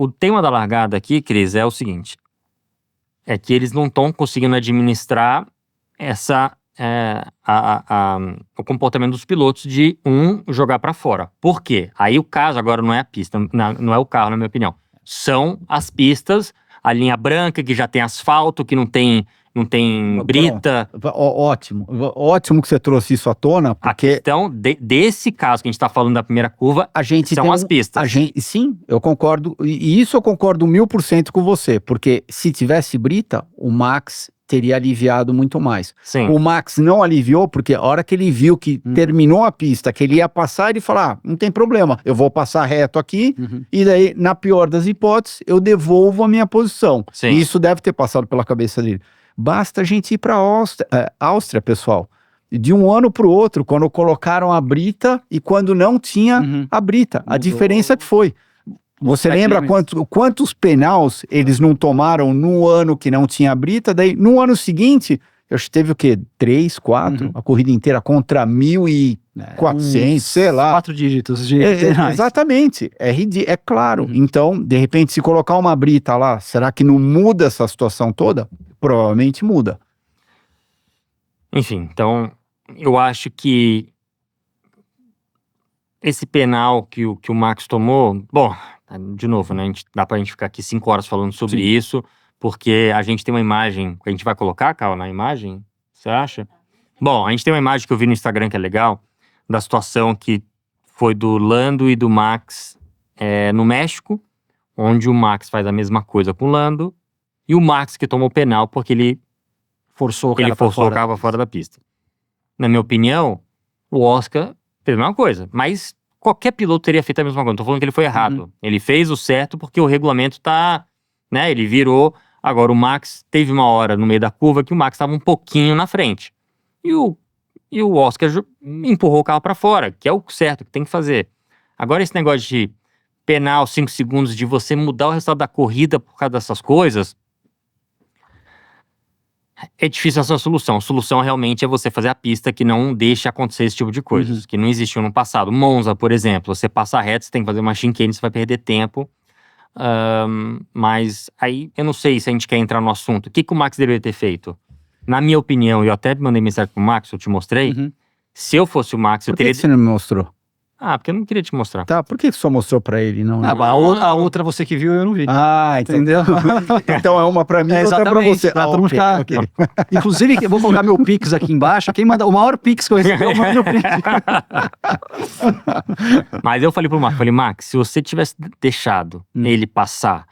O tema da largada aqui, Cris, é o seguinte. É que eles não estão conseguindo administrar o comportamento dos pilotos de jogar para fora. Por quê? Aí o caso agora não é a pista, não é o carro, na minha opinião. São as pistas, a linha branca que já tem asfalto, que não tem brita. Ótimo que você trouxe isso à tona, porque... Então, desse caso que a gente está falando da primeira curva, são as pistas. Sim, eu concordo, e isso eu concordo 1000% com você, porque se tivesse brita, o Max teria aliviado muito mais. Sim. O Max não aliviou, porque a hora que ele viu que terminou a pista, que ele ia passar, ele falou, não tem problema, eu vou passar reto aqui, e daí, na pior das hipóteses, eu devolvo a minha posição. Sim. E isso deve ter passado pela cabeça dele. Basta a gente ir para a Áustria, pessoal. De um ano para o outro, quando colocaram a brita e quando não tinha a brita. A diferença que foi. Você lembra quantos penais eles não tomaram no ano que não tinha a brita? Daí, no ano seguinte, acho que teve o quê? 3, 4? A corrida inteira contra 1.400, sei lá. 4 dígitos de exatamente. É claro. Então, de repente, se colocar uma brita lá, será que não muda essa situação toda? Provavelmente muda. Enfim, então, eu acho que esse penal que o Max tomou, bom, de novo, né, dá pra gente ficar aqui 5 horas falando sobre isso, porque a gente tem uma imagem, que a gente vai colocar, Carl, na imagem, você acha? Bom, a gente tem uma imagem que eu vi no Instagram que é legal, da situação que foi do Lando e do Max no México, onde o Max faz a mesma coisa com o Lando, e o Max que tomou o penal porque ele forçou o carro pra fora da pista. Na minha opinião, o Oscar fez a mesma coisa, mas qualquer piloto teria feito a mesma coisa. Não tô falando que ele foi errado. Ele fez o certo porque o regulamento tá, né, ele virou. Agora o Max teve uma hora no meio da curva que o Max estava um pouquinho na frente. E o Oscar empurrou o carro para fora, que é o certo que tem que fazer. Agora esse negócio de penal 5 segundos, de você mudar o resultado da corrida por causa dessas coisas, é difícil essa solução. A solução realmente é você fazer a pista que não deixe acontecer esse tipo de coisas, que não existiu no passado. Monza, por exemplo, você passa reto, você tem que fazer uma chicane, você vai perder tempo. Mas aí eu não sei se a gente quer entrar no assunto. O que o Max deveria ter feito? Na minha opinião, eu até mandei mensagem pro Max, eu te mostrei. Se eu fosse o Max, eu teria... Por que você não me mostrou? Porque eu não queria te mostrar. Tá, por que você só mostrou pra ele? Não? A outra você que viu, eu não vi. Entendeu? Então é uma pra mim e outra pra você. Pra todo mundo ficar... Inclusive, eu vou colocar meu Pix aqui embaixo. Quem manda o maior Pix que eu recebi, eu mando meu Pix. Mas eu falei pro Max, Max, se você tivesse deixado ele passar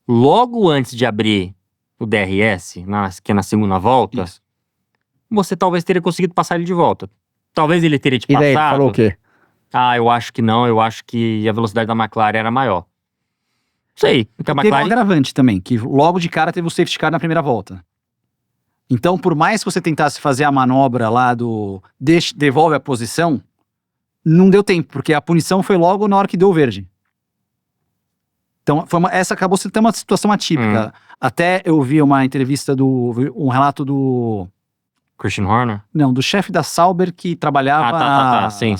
logo antes de abrir o DRS, que é na segunda volta, você talvez teria conseguido passar ele de volta. Talvez ele teria te passado. E daí, ele falou o quê? Eu acho que não, eu acho que a velocidade da McLaren era maior. Não sei, porque a Teve McLaren... um agravante também, que logo de cara teve o safety car na primeira volta. Então, por mais que você tentasse fazer a manobra lá devolve a posição, não deu tempo, porque a punição foi logo na hora que deu o verde. Então, essa acabou sendo uma situação atípica. Até eu vi uma entrevista um relato do... Christian Horner? Não, do chefe da Sauber que trabalhava... Sim.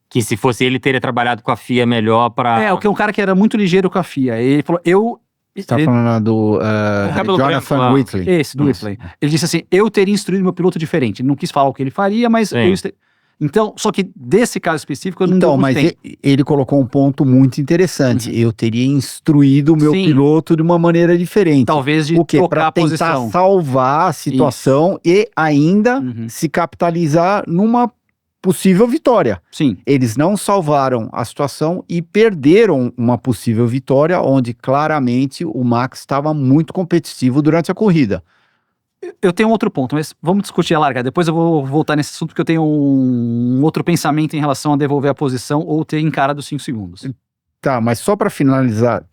Que se fosse ele, teria trabalhado com a FIA melhor pra... um cara que era muito ligeiro com a FIA. Ele falou, Você tá falando do Jonathan Whitley. Esse, do Whitley. Ele disse assim, eu teria instruído meu piloto diferente. Ele não quis falar o que ele faria, mas... Então, só que desse caso específico, eu não deu muito tempo. Ele colocou um ponto muito interessante. Eu teria instruído o meu piloto de uma maneira diferente. Talvez de trocar a posição. Pra tentar salvar a situação e ainda se capitalizar numa possível vitória. Sim. Eles não salvaram a situação e perderam uma possível vitória, onde claramente o Max estava muito competitivo durante a corrida. Eu tenho um outro ponto, mas vamos discutir a largada. Depois eu vou voltar nesse assunto, porque eu tenho um outro pensamento em relação a devolver a posição ou ter encarado os 5 segundos. Tá, mas só para finalizar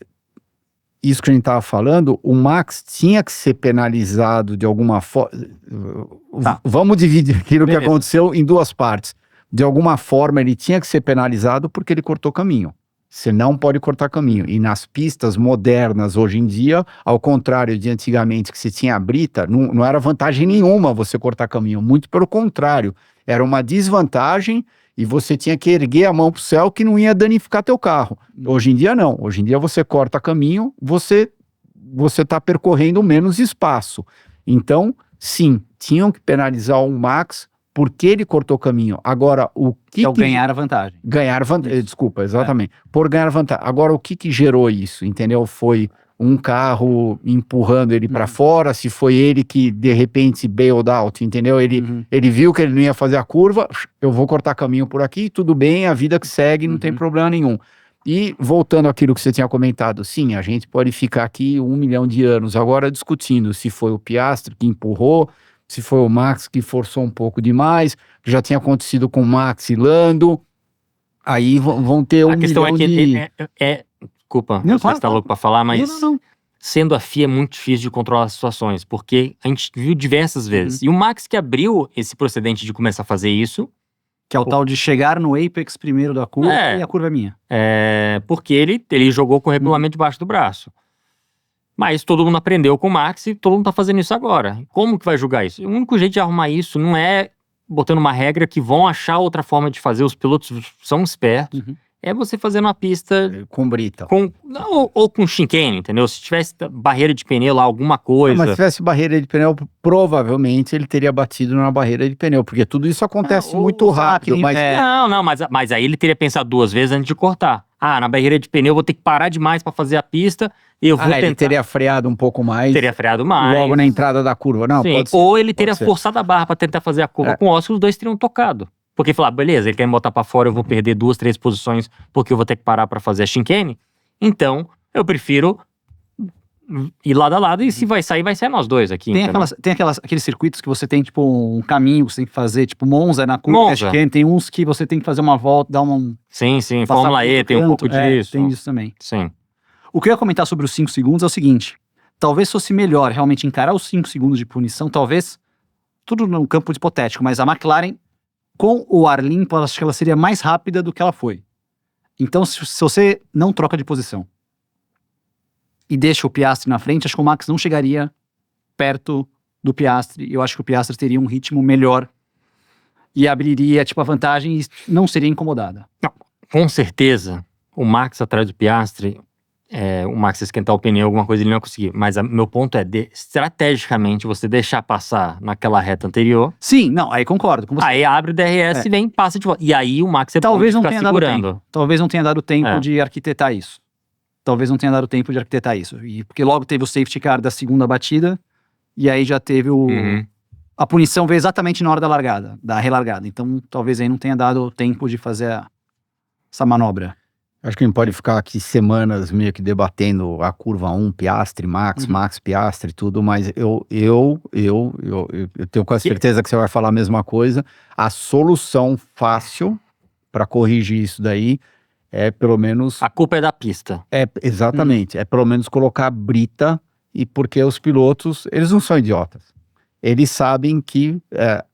isso que a gente estava falando, o Max tinha que ser penalizado de alguma forma. Vamos dividir aquilo que aconteceu em 2 partes. De alguma forma ele tinha que ser penalizado porque ele cortou caminho. Você não pode cortar caminho. E nas pistas modernas hoje em dia, ao contrário de antigamente que você tinha a brita, não era vantagem nenhuma você cortar caminho. Muito pelo contrário. Era uma desvantagem e você tinha que erguer a mão pro céu que não ia danificar teu carro. Hoje em dia não, hoje em dia você corta caminho, você tá percorrendo menos espaço. Então, sim, tinham que penalizar o Max porque ele cortou caminho. Agora, o que é o ganhar a vantagem. Ganhar vantagem, desculpa, exatamente. Por ganhar vantagem. Agora, o que gerou isso, entendeu? Foi um carro empurrando ele para fora, se foi ele que, de repente, bailed out, entendeu? Ele viu que ele não ia fazer a curva, eu vou cortar caminho por aqui, tudo bem, a vida que segue, não tem problema nenhum. E, voltando àquilo que você tinha comentado, sim, a gente pode ficar aqui 1 milhão de anos agora discutindo se foi o Piastri que empurrou, se foi o Max que forçou um pouco demais, já tinha acontecido com o Max e Lando, aí vão ter A questão é que desculpa, não sei se tá louco pra falar, mas sendo a FIA é muito difícil de controlar as situações, porque a gente viu diversas vezes. E o Max que abriu esse procedente de começar a fazer isso. Que é o tal de chegar no apex primeiro da curva e a curva é minha. Porque ele jogou com o regulamento debaixo do braço. Mas todo mundo aprendeu com o Max e todo mundo tá fazendo isso agora. Como que vai julgar isso? O único jeito de arrumar isso não é botando uma regra que vão achar outra forma de fazer, os pilotos são espertos. É você fazer uma pista com brita. Ou com chicane, entendeu? Se tivesse barreira de pneu lá, alguma coisa. Mas se tivesse barreira de pneu, provavelmente ele teria batido na barreira de pneu, porque tudo isso acontece muito rápido. Mas aí ele teria pensado 2 vezes antes de cortar. Na barreira de pneu eu vou ter que parar demais pra fazer a pista e eu vou tentar. Ele teria freado um pouco mais. Teria freado mais. Logo na entrada da curva. Não, sim. Ou ele teria forçado a barra pra tentar fazer a curva com o Oscar, os dois teriam tocado. Porque falar, beleza, ele quer me botar pra fora, eu vou perder 2, 3 posições porque eu vou ter que parar pra fazer a chicane. Então, eu prefiro ir lado a lado e se vai sair, vai ser nós dois aqui. Tem aqueles circuitos que você tem, tipo, um caminho que você tem que fazer, tipo, Monza na curva, chicane. Tem uns que você tem que fazer uma volta, dar uma... Sim, Fórmula E tem um pouco disso. Tem isso também. Sim. O que eu ia comentar sobre os 5 segundos é o seguinte, talvez fosse melhor realmente encarar os 5 segundos de punição, talvez, tudo no campo hipotético, mas a McLaren... Com o ar limpo, acho que ela seria mais rápida do que ela foi. Então, se você não troca de posição e deixa o Piastri na frente, acho que o Max não chegaria perto do Piastri. Eu acho que o Piastri teria um ritmo melhor e abriria, tipo, a vantagem e não seria incomodada. Não, com certeza, o Max atrás do Piastri, o Max esquentar o pneu, alguma coisa ele não ia conseguir. Mas meu ponto é, estrategicamente, você deixar passar naquela reta anterior. Sim, não, aí concordo com você. Aí abre o DRS e vem, passa de volta. E aí o Max talvez não tenha dado tempo. Talvez não tenha dado tempo de arquitetar isso. E porque logo teve o safety car da segunda batida, e aí já teve a punição veio exatamente na hora da largada, da relargada. Então talvez aí não tenha dado tempo de fazer essa manobra. Acho que a gente pode ficar aqui semanas meio que debatendo a curva 1, Piastri, Max, Piastri, tudo, mas eu tenho quase certeza que você vai falar a mesma coisa. A solução fácil para corrigir isso daí é pelo menos... A culpa é da pista. Exatamente, é pelo menos colocar brita, e porque os pilotos, eles não são idiotas. Eles sabem que,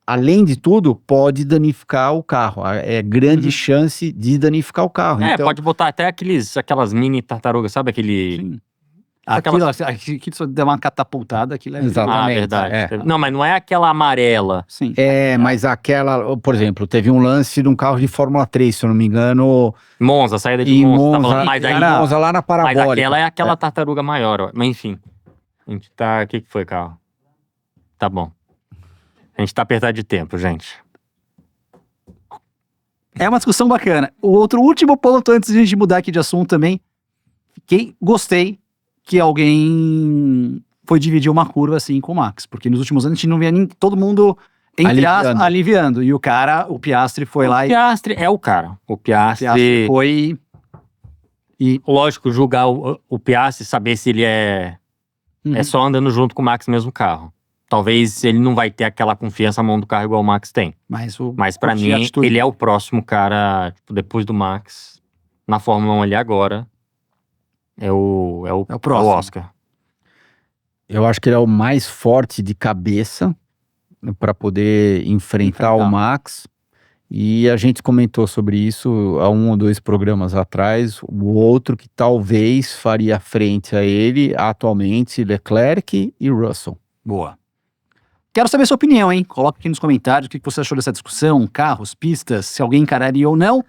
além de tudo, pode danificar o carro. É grande chance de danificar o carro. Então, pode botar até aquelas mini tartarugas, sabe aquele... Sim. Aquilo só deu uma catapultada, aquilo é... Exatamente. Verdade. Não, mas não é aquela amarela. Sim. Mas aquela, por exemplo, teve um lance de um carro de Fórmula 3, se eu não me engano... Monza, saída de Monza. Monza lá na parabólica. Mas aquela é aquela tartaruga maior, ó. Mas enfim, a gente tá... O que foi, carro? Tá bom. A gente tá apertado de tempo, gente. É uma discussão bacana. O último ponto, antes de a gente mudar aqui de assunto também, gostei que alguém foi dividir uma curva assim com o Max, porque nos últimos anos a gente não via todo mundo aliviando. E o Piastri foi lá e... O Piastri é o cara. O Piastri foi... E, lógico, julgar o Piastri, saber se ele é só andando junto com o Max no mesmo carro. Talvez ele não vai ter aquela confiança na mão do carro igual o Max tem. Mas pra mim, ele é o próximo cara, tipo, depois do Max, na Fórmula 1 ali agora, é o Oscar. Eu acho que ele é o mais forte de cabeça para poder enfrentar o Max. E a gente comentou sobre isso há 1 ou 2 programas atrás. O outro que talvez faria frente a ele atualmente, Leclerc e Russell. Boa. Quero saber sua opinião, hein? Coloca aqui nos comentários o que você achou dessa discussão, carros, pistas, se alguém encararia ou não.